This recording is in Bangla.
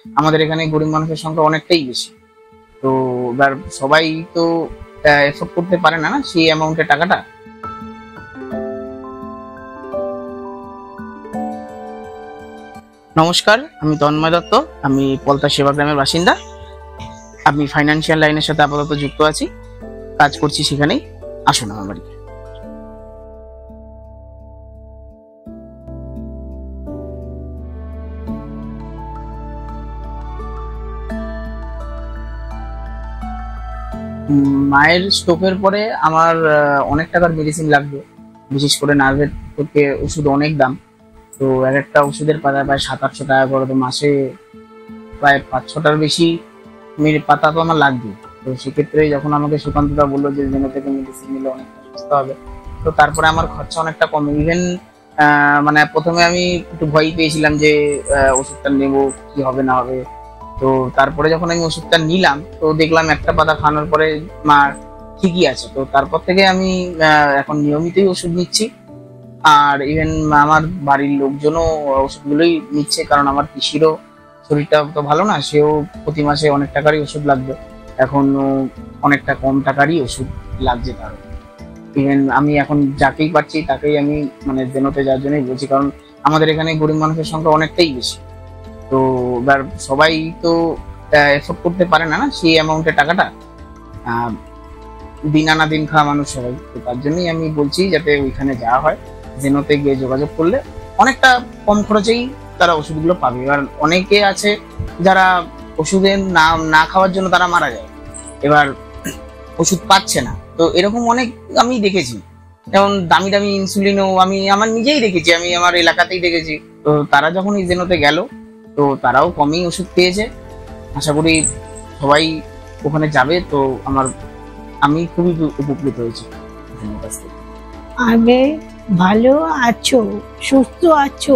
আমাদের এখানে গরিব মানুষের সংখ্যা অনেকটাই বেশি। তো এবার সবাই তো এফোর্ড করতে পারে না সেই অ্যামাউন্টের টাকাটা। নমস্কার, আমি তন্ময় দত্ত। আমি পলতা সেবা গ্রামের বাসিন্দা। আমি ফাইন্যান্সিয়াল লাইনের সাথে আপাতত যুক্ত আছি, কাজ করছি সেখানেই। আসুন আমার বাড়িতে। মায়ের স্ট্রোকের পরে আমার অনেক টাকার মেডিসিন লাগবে, বিশেষ করে নার্ভের থেকে ওষুধ অনেক দাম। তো এক একটা ওষুধের পাতা প্রায় 700-800 টাকা করে, তো মাসে প্রায় 5-6টার বেশি পাতা তো আমার লাগবে। তো সেক্ষেত্রে যখন আমাকে সুকান্তদা বললো যে জেনো থেকে মেডিসিন নিলে অনেকটা সুস্থ হবে, তো তারপরে আমার খরচা অনেকটা কমে। ইভেন মানে প্রথমে আমি একটু ভয় পেয়েছিলাম যে ওষুধটা নেবো কি হবে না হবে। তো তারপরে যখন আমি ওষুধটা নিলাম, তো দেখলাম একটা পাতা খাওয়ানোর পরে মা ঠিকই আছে। তো তারপর থেকে আমি এখন নিয়মিতই ওষুধ নিচ্ছি। আর ইভেন আমার বাড়ির লোকজনও ওষুধগুলোই নিচ্ছে, কারণ আমার পিসিরও শরীরটা তো ভালো না, সেও প্রতি মাসে অনেক টাকারই ওষুধ লাগবে। এখন অনেকটা কম টাকারই ওষুধ লাগছে তার। ইভেন আমি এখন যাকেই পাচ্ছি তাকেই আমি মানে জেনোতে যাওয়ার জন্যই বলছি, কারণ আমাদের এখানে গরিব মানুষের সংখ্যা অনেকটাই বেশি। তো এবার সবাই তো এফোর্ড করতে পারে না সেই অ্যামাউন্টের টাকাটা। দিন আনা দিন খাওয়া মানুষ সবাই, তো তার জন্যই আমি বলছি যাতে ওইখানে যাওয়া হয়। জেনোতে গিয়ে যোগাযোগ করলে অনেকটা কম খরচেই তারা ওষুধগুলো পাবে। এবার অনেকে আছে যারা ওষুধের না খাওয়ার জন্য তারা মারা যায়, এবার ওষুধ পাচ্ছে না। তো এরকম অনেক আমি দেখেছি, যেমন দামি দামি ইনসুলিনও আমি আমার নিজেই দেখেছি, আমি আমার এলাকাতেই দেখেছি। তো তারা যখন এই জেনোতে গেল, তো তারাও কমই ওষুধ পেয়েছে। আশা করি সবাই ওখানে যাবে। তো আমি খুবই উপকৃত হয়েছি। আমি ভালো আছো, সুস্থ আছো?